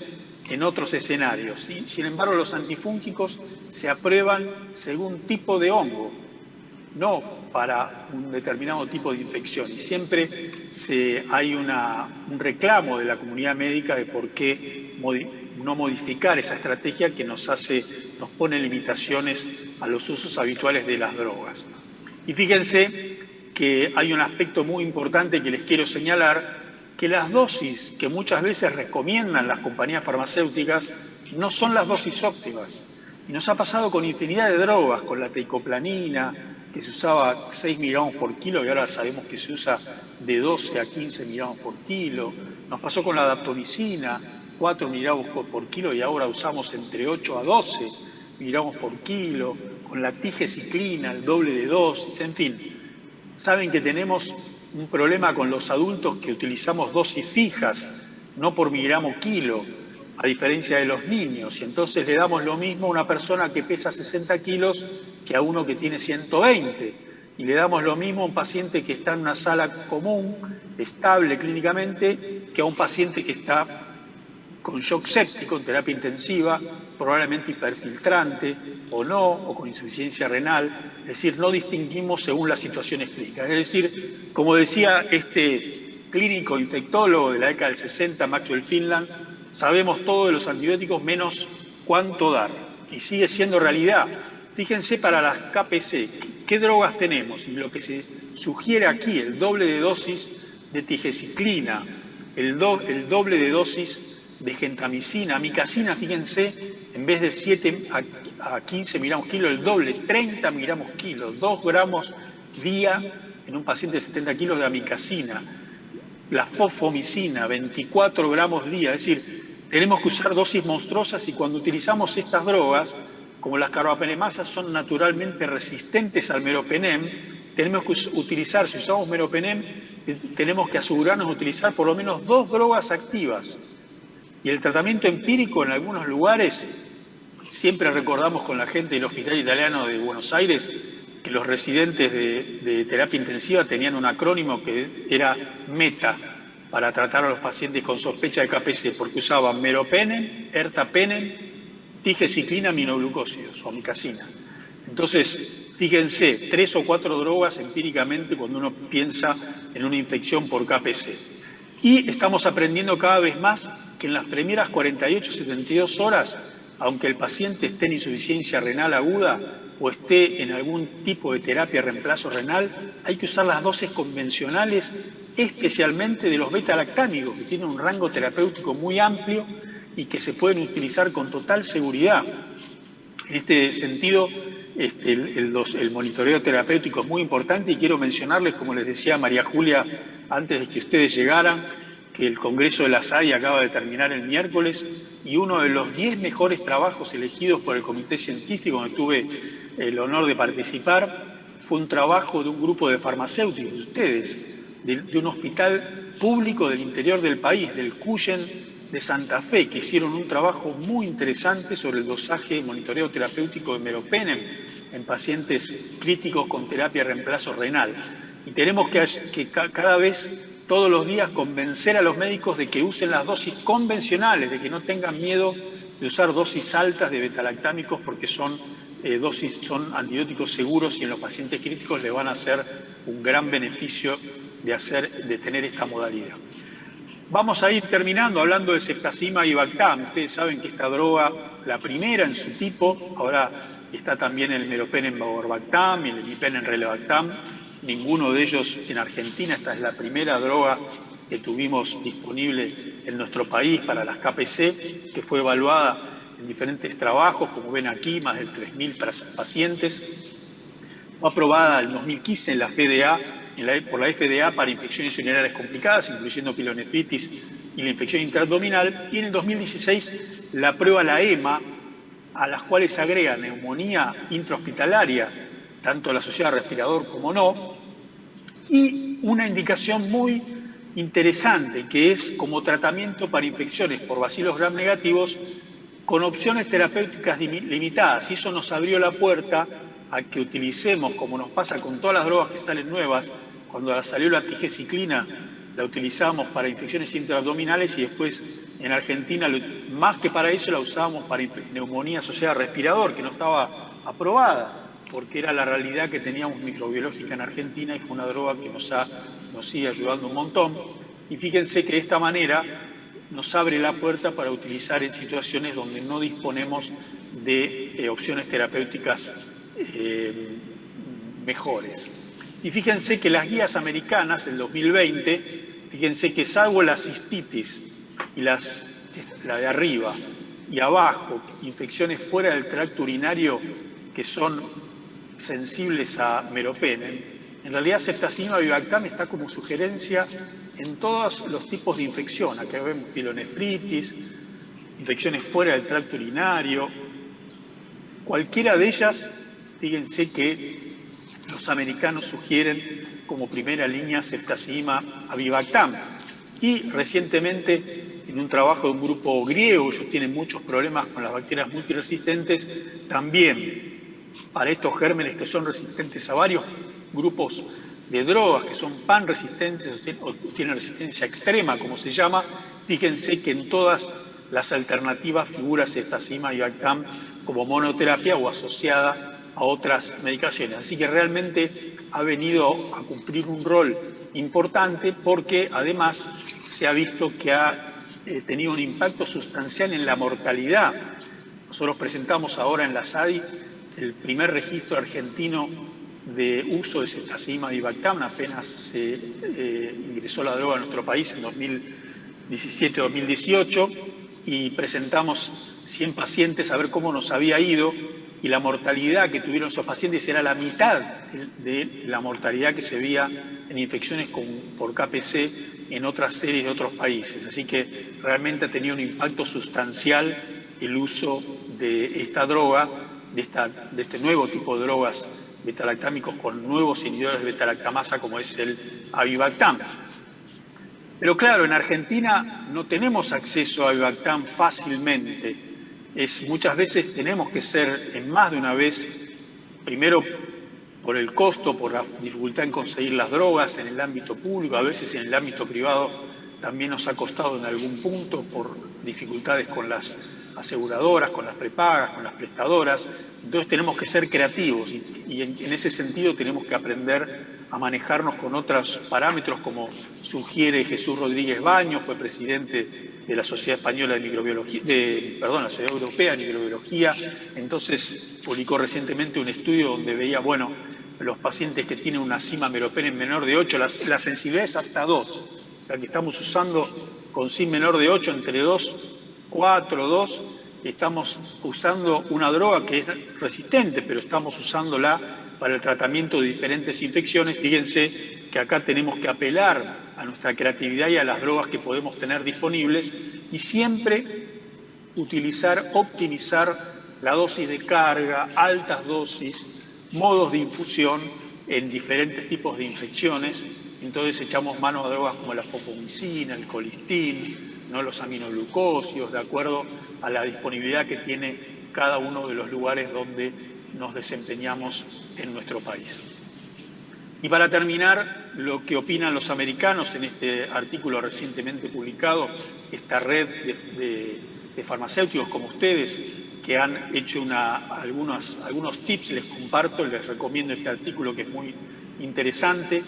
en otros escenarios. Sin embargo, los antifúngicos se aprueban según tipo de hongo, no para un determinado tipo de infección. Y siempre hay un reclamo de la comunidad médica de por qué no modificar esa estrategia que nos pone limitaciones a los usos habituales de las drogas. Y fíjense que hay un aspecto muy importante que les quiero señalar, que las dosis que muchas veces recomiendan las compañías farmacéuticas no son las dosis óptimas. Y nos ha pasado con infinidad de drogas, con la teicoplanina, que se usaba 6 miligramos por kilo y ahora sabemos que se usa de 12 a 15 miligramos por kilo. Nos pasó con la daptomicina, 4 miligramos por kilo y ahora usamos entre 8 a 12 miligramos por kilo. Con la tigecyclina, el doble de dosis, en fin. Saben que tenemos un problema con los adultos que utilizamos dosis fijas, no por miligramo kilo, a diferencia de los niños, y entonces le damos lo mismo a una persona que pesa 60 kilos que a uno que tiene 120, y le damos lo mismo a un paciente que está en una sala común, estable clínicamente, que a un paciente que está con shock séptico, en terapia intensiva, probablemente hiperfiltrante o no, o con insuficiencia renal. Es decir, no distinguimos según las situaciones clínicas. Es decir, como decía este clínico infectólogo de la década del 60, Maxwell Finland, sabemos todo de los antibióticos menos cuánto dar. Y sigue siendo realidad. Fíjense para las KPC, ¿qué drogas tenemos? Y lo que se sugiere aquí, el doble de dosis de tigecyclina, el doble de dosis de gentamicina, amicacina, fíjense, en vez de 7 a 15 miligramos kilo, el doble, 30 miligramos kilo, 2 gramos día en un paciente de 70 kilos de amicacina. La fosfomicina, 24 gramos día, es decir, tenemos que usar dosis monstruosas, y cuando utilizamos estas drogas, como las carbapenemasas son naturalmente resistentes al meropenem, tenemos que utilizar, si usamos meropenem, tenemos que asegurarnos de utilizar por lo menos 2 drogas activas. Y el tratamiento empírico en algunos lugares, siempre recordamos con la gente del Hospital Italiano de Buenos Aires, que los residentes de terapia intensiva tenían un acrónimo que era META, para tratar a los pacientes con sospecha de KPC, porque usaban meropenem, ertapenem, tigecyclina, aminoglucósidos o amicacina. Entonces, fíjense, 3 o 4 drogas empíricamente cuando uno piensa en una infección por KPC. Y estamos aprendiendo cada vez más que en las primeras 48-72 horas, aunque el paciente esté en insuficiencia renal aguda o esté en algún tipo de terapia de reemplazo renal, hay que usar las dosis convencionales, especialmente de los beta-lactámicos, que tienen un rango terapéutico muy amplio y que se pueden utilizar con total seguridad. En este sentido, el monitoreo terapéutico es muy importante, y quiero mencionarles, como les decía María Julia antes de que ustedes llegaran, que el Congreso de la SAI acaba de terminar el miércoles, y uno de los 10 mejores trabajos elegidos por el comité científico, donde tuve el honor de participar, fue un trabajo de un grupo de farmacéuticos, de ustedes, de un hospital público del interior del país, del Cuyen de Santa Fe, que hicieron un trabajo muy interesante sobre el dosaje y monitoreo terapéutico de meropenem en pacientes críticos con terapia de reemplazo renal. Y tenemos que cada vez, todos los días, convencer a los médicos de que usen las dosis convencionales, de que no tengan miedo de usar dosis altas de betalactámicos porque son antibióticos seguros y en los pacientes críticos le van a hacer un gran beneficio de tener esta modalidad. Vamos a ir terminando hablando de ceftazima y Bactam. Ustedes saben que esta droga, la primera en su tipo, ahora está también el meropenem Bactam y el imipenem Relebactam. Ninguno de ellos en Argentina. Esta es la primera droga que tuvimos disponible en nuestro país para las KPC, que fue evaluada en diferentes trabajos, como ven aquí, más de 3.000 pacientes. Fue aprobada en 2015 en la FDA, por la FDA para infecciones urinarias complicadas, incluyendo pielonefritis y la infección intraabdominal, y en el 2016 la aprueba la EMA, a las cuales se agrega neumonía intrahospitalaria, tanto asociada a respirador como no, y una indicación muy interesante, que es como tratamiento para infecciones por bacilos gram negativos con opciones terapéuticas limitadas. Y eso nos abrió la puerta a que utilicemos, como nos pasa con todas las drogas que salen nuevas, cuando salió la tigecyclina, la utilizamos para infecciones intraabdominales y después en Argentina, más que para eso, la usábamos para neumonía asociada a respirador, que no estaba aprobada, porque era la realidad que teníamos microbiológica en Argentina y fue una droga que nos sigue ayudando un montón. Y fíjense que de esta manera nos abre la puerta para utilizar en situaciones donde no disponemos de opciones terapéuticas mejores. Y fíjense que las guías americanas del 2020, fíjense que salvo la cistitis y la de arriba y abajo, infecciones fuera del tracto urinario que son sensibles a meropenem, en realidad ceftazima y Bactam está como sugerencia en todos los tipos de infección. Acá vemos pielonefritis, infecciones fuera del tracto urinario. Cualquiera de ellas, fíjense que los americanos sugieren como primera línea ceftazima y Bactam. Y recientemente, en un trabajo de un grupo griego, ellos tienen muchos problemas con las bacterias multiresistentes, también para estos gérmenes que son resistentes a varios grupos de drogas, que son pan-resistentes o tienen resistencia extrema, como se llama, fíjense que en todas las alternativas figura ceftazima y Bactam como monoterapia o asociada a otras medicaciones. Así que realmente ha venido a cumplir un rol importante porque además se ha visto que ha tenido un impacto sustancial en la mortalidad. Nosotros presentamos ahora en la SADI el primer registro argentino de uso de ceftazima y Bactam, apenas se ingresó la droga a nuestro país en 2017-2018 y presentamos 100 pacientes a ver cómo nos había ido y la mortalidad que tuvieron esos pacientes era la mitad de la mortalidad que se veía en infecciones por KPC en otras series de otros países. Así que realmente ha tenido un impacto sustancial el uso de esta droga, de este nuevo tipo de drogas betalactámicos con nuevos inhibidores de betalactamasa como es el Avibactam. Pero claro, en Argentina no tenemos acceso a Avibactam fácilmente. Muchas veces tenemos que ser en más de una vez, primero por el costo, por la dificultad en conseguir las drogas en el ámbito público, a veces en el ámbito privado también nos ha costado en algún punto por dificultades con las aseguradoras, con las prepagas, con las prestadoras. Entonces tenemos que ser creativos y en ese sentido tenemos que aprender a manejarnos con otros parámetros, como sugiere Jesús Rodríguez Baños, fue presidente de la Sociedad Española de Microbiología, la Sociedad Europea de Microbiología. Entonces publicó recientemente un estudio donde veía, los pacientes que tienen una cima meropenem menor de 8, la sensibilidad es hasta 2. O sea que estamos usando con CIM menor de 8, entre 2, 4, 2, estamos usando una droga que es resistente, pero estamos usándola para el tratamiento de diferentes infecciones. Fíjense que acá tenemos que apelar a nuestra creatividad y a las drogas que podemos tener disponibles y siempre optimizar la dosis de carga, altas dosis, modos de infusión en diferentes tipos de infecciones. Entonces echamos mano a drogas como la fofomicina, el colistin, los aminoglucósidos, de acuerdo a la disponibilidad que tiene cada uno de los lugares donde nos desempeñamos en nuestro país. Y para terminar, lo que opinan los americanos en este artículo recientemente publicado, esta red de de farmacéuticos como ustedes, que han hecho algunos tips, les comparto, les recomiendo este artículo que es muy interesante.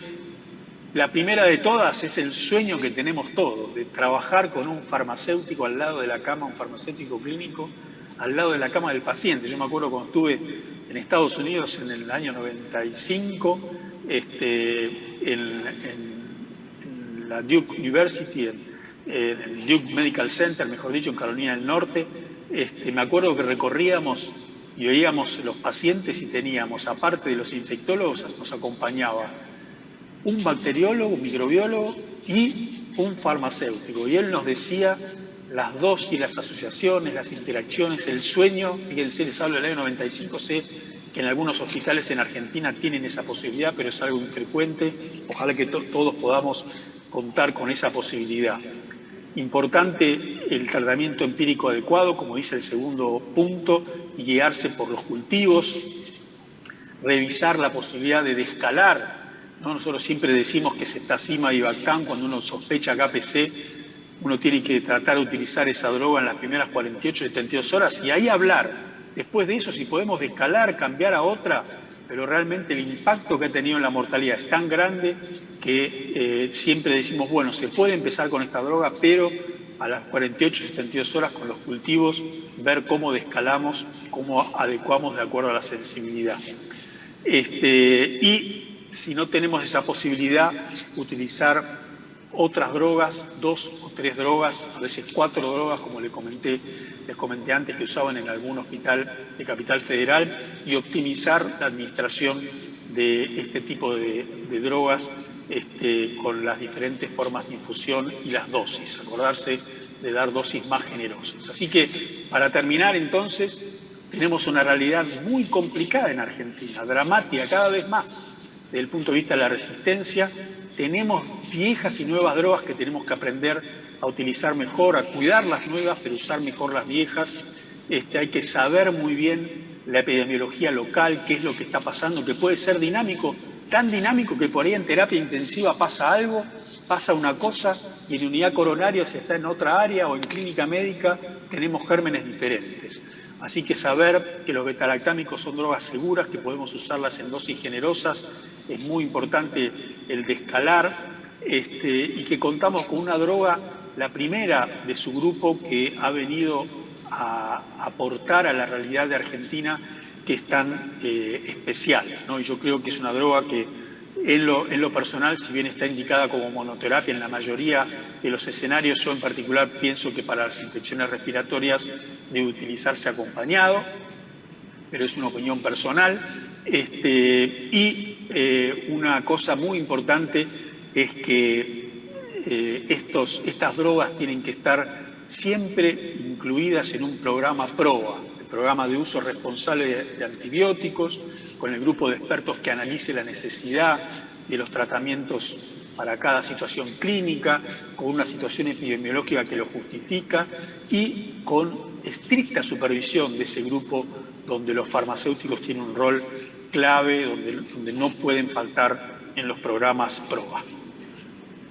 La primera de todas es el sueño que tenemos todos, de trabajar con un farmacéutico al lado de la cama, un farmacéutico clínico, al lado de la cama del paciente. Yo me acuerdo cuando estuve en Estados Unidos en el año 95, en la Duke University, en el Duke Medical Center, mejor dicho, en Carolina del Norte. Me acuerdo que recorríamos y veíamos los pacientes y teníamos, aparte de los infectólogos, nos acompañaba un bacteriólogo, un microbiólogo y un farmacéutico. Y él nos decía las dosis, las asociaciones, las interacciones, el sueño. Fíjense, les hablo del año 95, sé que en algunos hospitales en Argentina tienen esa posibilidad, pero es algo infrecuente. Ojalá que todos podamos contar con esa posibilidad. Importante el tratamiento empírico adecuado, como dice el segundo punto, y guiarse por los cultivos, revisar la posibilidad de descalar, ¿no? Nosotros siempre decimos que cetacima y Bactam, cuando uno sospecha KPC, uno tiene que tratar de utilizar esa droga en las primeras 48, 72 horas y ahí hablar. Después de eso, si podemos descalar, cambiar a otra, pero realmente el impacto que ha tenido en la mortalidad es tan grande que siempre decimos, bueno, se puede empezar con esta droga, pero a las 48, 72 horas con los cultivos, ver cómo descalamos, cómo adecuamos de acuerdo a la sensibilidad. Y si no tenemos esa posibilidad, utilizar otras drogas, 2 o 3 drogas, a veces 4 drogas, como les comenté antes, que usaban en algún hospital de Capital Federal, y optimizar la administración de este tipo de drogas con las diferentes formas de infusión y las dosis, acordarse de dar dosis más generosas. Así que, para terminar entonces, tenemos una realidad muy complicada en Argentina, dramática cada vez más desde el punto de vista de la resistencia. Tenemos viejas y nuevas drogas que tenemos que aprender a utilizar mejor, a cuidar las nuevas, pero usar mejor las viejas. Hay que saber muy bien la epidemiología local, qué es lo que está pasando, que puede ser dinámico, tan dinámico que por ahí en terapia intensiva pasa algo, pasa una cosa, y en unidad coronaria se está en otra área, o en clínica médica tenemos gérmenes diferentes. Así que saber que los betalactámicos son drogas seguras, que podemos usarlas en dosis generosas, es muy importante el descalar, y que contamos con una droga, la primera de su grupo, que ha venido a aportar a la realidad de Argentina, que es tan especial, ¿no? Y yo creo que es una droga que en lo personal, si bien está indicada como monoterapia en la mayoría de los escenarios, yo en particular pienso que para las infecciones respiratorias debe utilizarse acompañado, pero es una opinión personal. Una cosa muy importante es que estas drogas tienen que estar siempre incluidas en un programa PROA, el programa de uso responsable de antibióticos, con el grupo de expertos que analice la necesidad de los tratamientos para cada situación clínica, con una situación epidemiológica que lo justifica y con estricta supervisión de ese grupo donde los farmacéuticos tienen un rol clave, donde no pueden faltar en los programas PROA.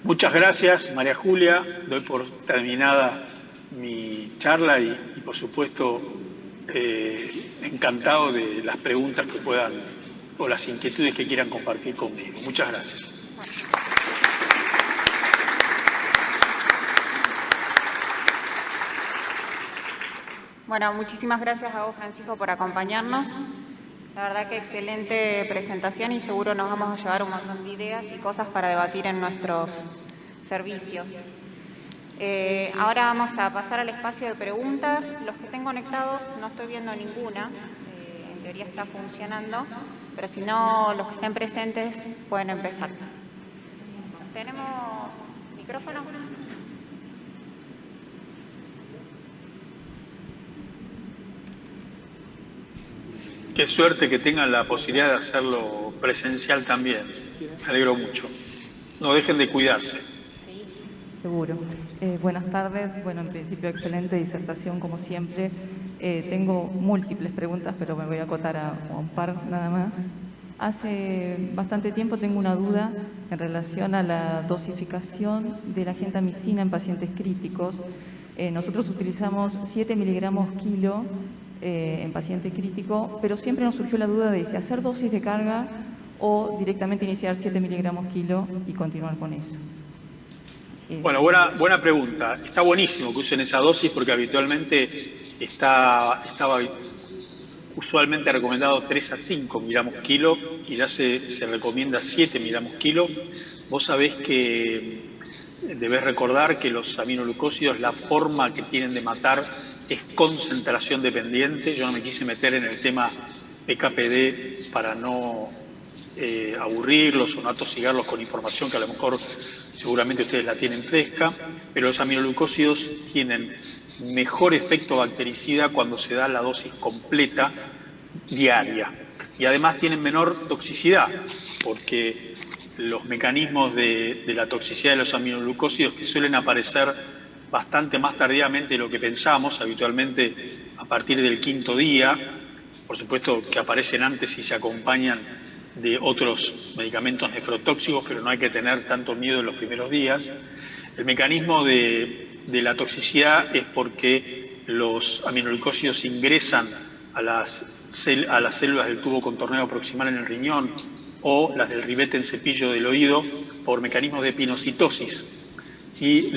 Muchas gracias, María Julia. Doy por terminada mi charla y por supuesto, encantado de las preguntas que puedan o las inquietudes que quieran compartir conmigo. Muchas gracias. Bueno, muchísimas gracias a vos, Francisco, por acompañarnos. La verdad que excelente presentación y seguro nos vamos a llevar un montón de ideas y cosas para debatir en nuestros servicios. Ahora vamos a pasar al espacio de preguntas. Los que estén conectados, no estoy viendo ninguna. En teoría está funcionando, pero si no, los que estén presentes pueden empezar. ¿Tenemos micrófono? Qué suerte que tengan la posibilidad de hacerlo presencial también. Me alegro mucho. No dejen de cuidarse. Seguro. Buenas tardes. Bueno, en principio, excelente disertación, como siempre. Tengo múltiples preguntas, pero me voy a acotar a un par nada más. Hace bastante tiempo tengo una duda en relación a la dosificación de la gentamicina en pacientes críticos. Nosotros utilizamos 7 miligramos kilo en paciente crítico, pero siempre nos surgió la duda de si hacer dosis de carga o directamente iniciar 7 miligramos kilo y continuar con eso. Bueno, buena pregunta. Está buenísimo que usen esa dosis porque habitualmente estaba usualmente recomendado 3 a 5 miligramos kilo y ya se recomienda 7 miligramos kilo. Vos sabés que debés recordar que los aminoglucósidos, la forma que tienen de matar es concentración dependiente. Yo no me quise meter en el tema PK/PD para no aburrirlos o no atosigarlos con información que a lo mejor seguramente ustedes la tienen fresca, pero los aminoglucósidos tienen mejor efecto bactericida cuando se da la dosis completa diaria y además tienen menor toxicidad porque los mecanismos de la toxicidad de los aminoglucósidos, que suelen aparecer bastante más tardíamente de lo que pensamos, habitualmente a partir del 5.º día, por supuesto que aparecen antes y se acompañan de otros medicamentos nefrotóxicos, pero no hay que tener tanto miedo en los primeros días. El mecanismo de la toxicidad es porque los aminoglucósidos ingresan a las células del tubo contorneo proximal en el riñón o las del ribete en cepillo del oído por mecanismos de pinocitosis. Y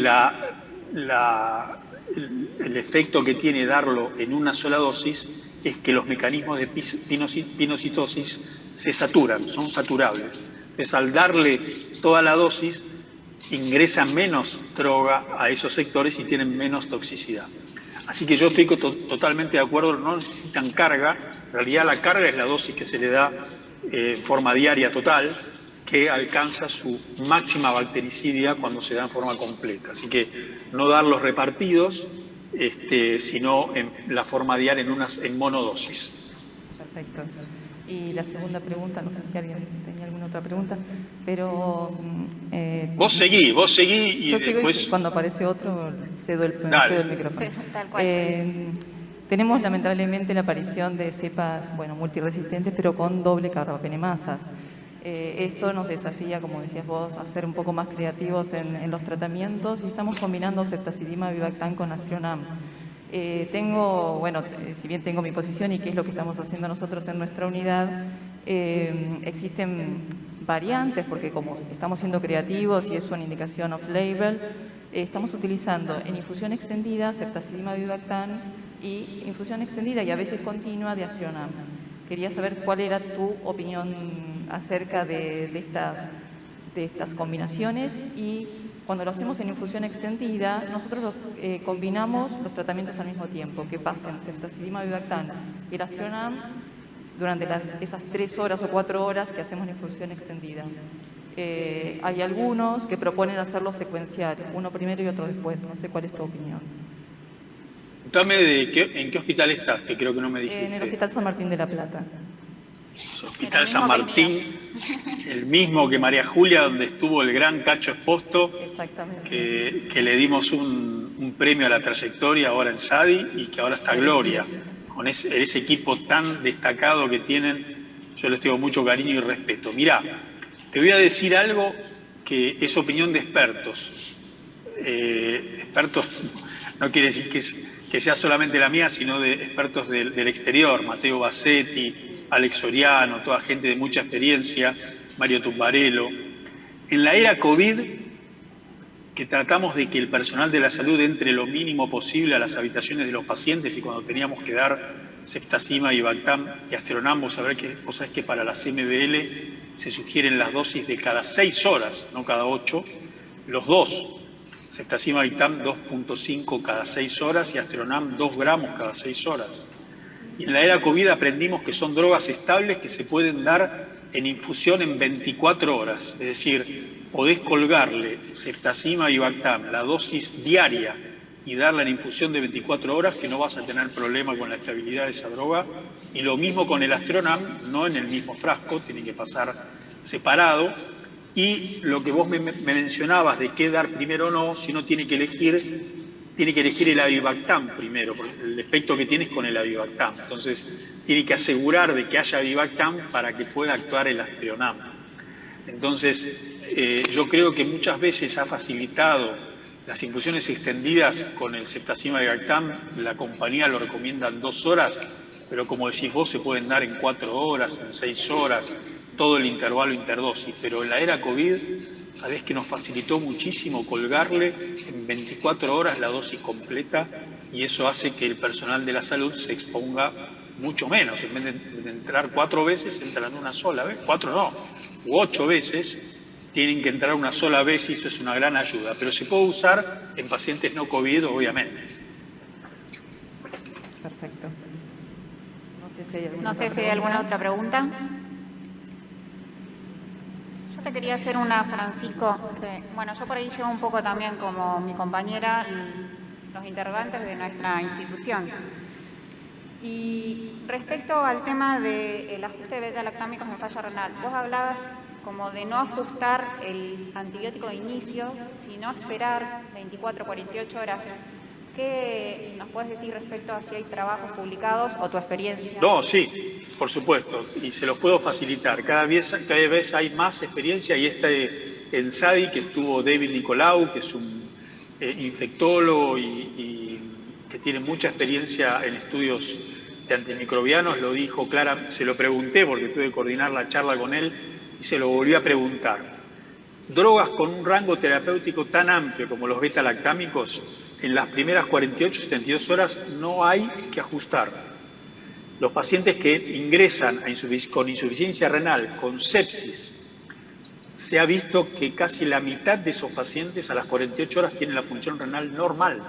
el efecto que tiene darlo en una sola dosis es que los mecanismos de pinocitosis se saturan, son saturables. Entonces, al darle toda la dosis, ingresa menos droga a esos sectores y tienen menos toxicidad. Así que yo estoy totalmente de acuerdo, no necesitan carga. En realidad la carga es la dosis que se le da en forma diaria total, que alcanza su máxima bactericidia cuando se da en forma completa. Así que no darlos repartidos, sino en la forma diaria en monodosis. Perfecto. Y la segunda pregunta, no sé si alguien tenía alguna otra pregunta, pero... Vos seguí y yo después... Sigo y cuando aparece otro cedo el micrófono. Sí, tal cual. Tenemos lamentablemente la aparición de cepas, multiresistentes, pero con doble carbapenemasas. Esto nos desafía, como decías vos, a ser un poco más creativos en los tratamientos y estamos combinando ceftazidima Vivactam con Aztreonam. Si bien tengo mi posición y qué es lo que estamos haciendo nosotros en nuestra unidad, existen variantes, porque como estamos siendo creativos y es una indicación off-label, estamos utilizando en infusión extendida ceftazidima Vivactam y infusión extendida y a veces continua de Aztreonam. Quería saber cuál era tu opinión acerca de estas combinaciones y cuando lo hacemos en infusión extendida, nosotros combinamos los tratamientos al mismo tiempo, que pasen ceftazidima Vivactam y el Aztreonam durante esas 3 horas o 4 horas que hacemos en infusión extendida. Hay algunos que proponen hacerlo secuencial, uno primero y otro después. No sé cuál es tu opinión. Contame en qué hospital estás, que creo que no me dijiste. En el Hospital San Martín de la Plata. Hospital San Martín, el mismo que María Julia, donde estuvo el gran Cacho Esposto, que le dimos un premio a la trayectoria ahora en SADI y que ahora está Gloria. Con ese equipo tan destacado que tienen, yo les tengo mucho cariño y respeto. Mirá, te voy a decir algo que es opinión de expertos. Expertos no quiere decir que sea solamente la mía, sino de expertos del exterior, Mateo Bassetti, Alex Soriano, toda gente de mucha experiencia, Mario Tumbarello. En la era COVID, que tratamos de que el personal de la salud entre lo mínimo posible a las habitaciones de los pacientes y cuando teníamos que dar ceftazidima, Vivactam y Aztreonam, vos sabés que para las MBL se sugieren las dosis de cada 6 horas, no cada 8, los dos. Ceftazidima Vivactam 2.5 cada 6 horas y Aztreonam 2 gramos cada 6 horas. Y en la era COVID aprendimos que son drogas estables que se pueden dar en infusión en 24 horas. Es decir, podés colgarle ceftazidima Vivactam, la dosis diaria, y darla en infusión de 24 horas, que no vas a tener problema con la estabilidad de esa droga. Y lo mismo con el Aztreonam, no en el mismo frasco, tiene que pasar separado. Y lo que vos me mencionabas de qué dar primero o no, si no tiene que elegir el Avibactam primero, porque el efecto que tiene es con el Avibactam. Entonces, tiene que asegurar de que haya Avibactam para que pueda actuar el Aztreonam. Entonces, yo creo que muchas veces ha facilitado Las infusiones extendidas con el ceftazimab-Gactam, la compañía lo recomienda en 2 horas, pero como decís vos, se pueden dar en 4 horas, en 6 horas, todo el intervalo interdosis. Pero en la era COVID, sabés que nos facilitó muchísimo colgarle en 24 horas la dosis completa, y eso hace que el personal de la salud se exponga mucho menos. En vez de entrar 4 veces, entran una sola vez, 4 no, u 8 veces. Tienen que entrar una sola vez y eso es una gran ayuda, pero se puede usar en pacientes no COVID, obviamente. Perfecto. No sé si hay alguna otra pregunta. Yo te quería hacer una, Francisco, que, bueno, yo por ahí llevo un poco también como mi compañera los interrogantes de nuestra institución. Y respecto al tema del ajuste de beta-lactámicos en falla renal, vos hablabas como de no ajustar el antibiótico de inicio, sino esperar 24 o 48 horas. ¿Qué nos puedes decir respecto a si hay trabajos publicados o tu experiencia? No, sí, por supuesto, y se los puedo facilitar. Cada vez hay más experiencia, y en SADI, que estuvo David Nicolau, que es un infectólogo y que tiene mucha experiencia en estudios de antimicrobianos, lo dijo claramente. Se lo pregunté porque tuve que coordinar la charla con él y se lo volví a preguntar. Drogas con un rango terapéutico tan amplio como los beta-lactámicos, en las primeras 48-72 horas no hay que ajustar. Los pacientes que ingresan con insuficiencia renal, con sepsis, se ha visto que casi la mitad de esos pacientes a las 48 horas tienen la función renal normal.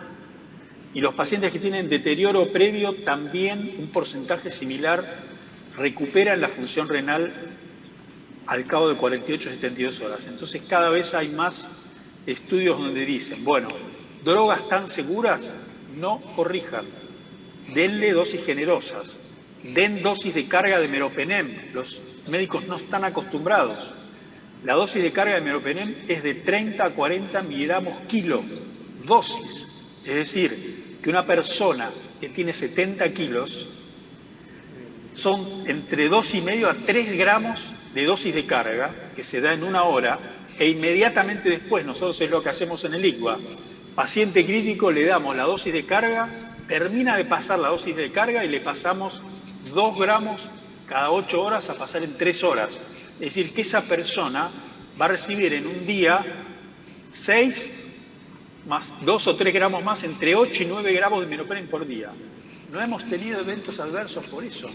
Y los pacientes que tienen deterioro previo, también un porcentaje similar recuperan la función renal al cabo de 48-72 horas. Entonces cada vez hay más estudios donde dicen, bueno, drogas tan seguras, no corrijan, denle dosis generosas, den dosis de carga de meropenem, los médicos no están acostumbrados. La dosis de carga de meropenem es de 30 a 40 miligramos kilo, dosis. Es decir, que una persona que tiene 70 kilos son entre 2,5 a 3 gramos de dosis de carga que se da en 1 hora, e inmediatamente después, nosotros es lo que hacemos en el ICVA, paciente crítico le damos la dosis de carga, termina de pasar la dosis de carga y le pasamos 2 gramos cada 8 horas a pasar en 3 horas. Es decir, que esa persona va a recibir en un día 6 más 2 o 3 gramos más, entre 8 y 9 gramos de meropenem por día. No hemos tenido eventos adversos por eso.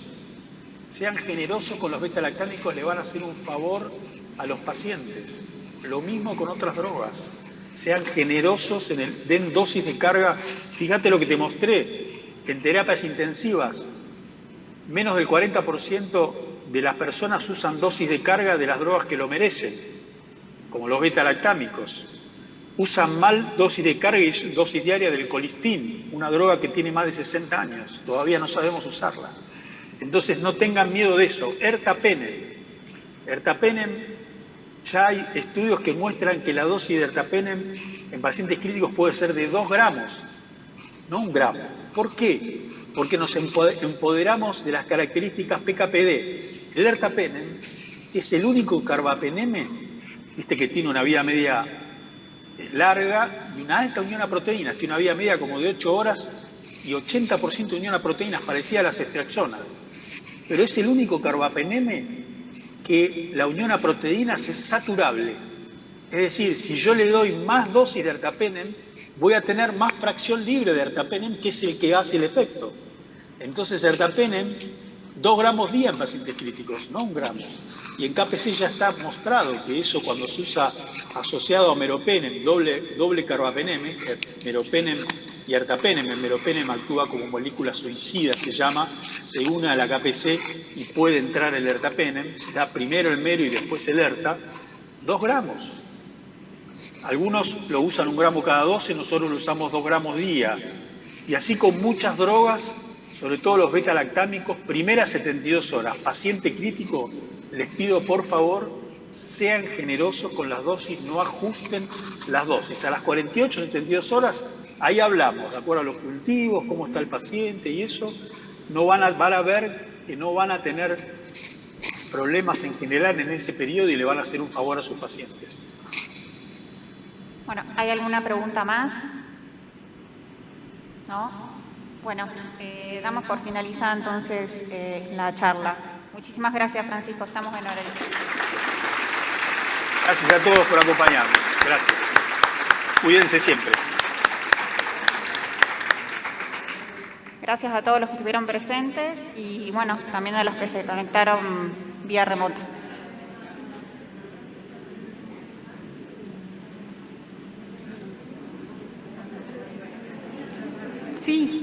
Sean generosos con los beta-lactámicos, le van a hacer un favor a los pacientes. Lo mismo con otras drogas. Sean generosos, den dosis de carga. Fíjate lo que te mostré, en terapias intensivas, menos del 40% de las personas usan dosis de carga de las drogas que lo merecen, como los beta-lactámicos. Usan mal dosis de carga y dosis diaria del colistin, una droga que tiene más de 60 años. Todavía no sabemos usarla. Entonces no tengan miedo de eso. Ertapenem, ya hay estudios que muestran que la dosis de ertapenem en pacientes críticos puede ser de 2 gramos, no 1 gramo. ¿Por qué? Porque nos empoderamos de las características PKPD. El ertapenem es el único carbapeneme, viste, que tiene una vida media larga y una alta unión a proteínas. Tiene una vida media como de 8 horas y 80% de unión a proteínas, parecida a las ceftriaxona. Pero es el único carbapeneme que la unión a proteínas es saturable. Es decir, si yo le doy más dosis de ertapenem, voy a tener más fracción libre de ertapenem, que es el que hace el efecto. Entonces, ertapenem, 2 gramos día en pacientes críticos, no 1 gramo. Y en KPC ya está mostrado que eso, cuando se usa asociado a meropenem, doble carbapeneme, meropenem y ertapenem, el meropenem actúa como molécula suicida, se une a la KPC y puede entrar el ertapenem, se da primero el mero y después el erta, 2 gramos. Algunos lo usan 1 gramo cada 12, nosotros lo usamos 2 gramos día. Y así con muchas drogas, sobre todo los beta-lactámicos, primeras 72 horas. Paciente crítico, les pido por favor, sean generosos con las dosis, no ajusten las dosis. A las 48-72 horas, ahí hablamos, de acuerdo a los cultivos, cómo está el paciente y eso, van a ver que no van a tener problemas en general en ese periodo y le van a hacer un favor a sus pacientes. Bueno, ¿hay alguna pregunta más? ¿No? Bueno, damos por finalizada entonces la charla. Muchísimas gracias, Francisco. Estamos en horario. Gracias a todos por acompañarnos. Gracias. Cuídense siempre. Gracias a todos los que estuvieron presentes y, bueno, también a los que se conectaron vía remota. Sí.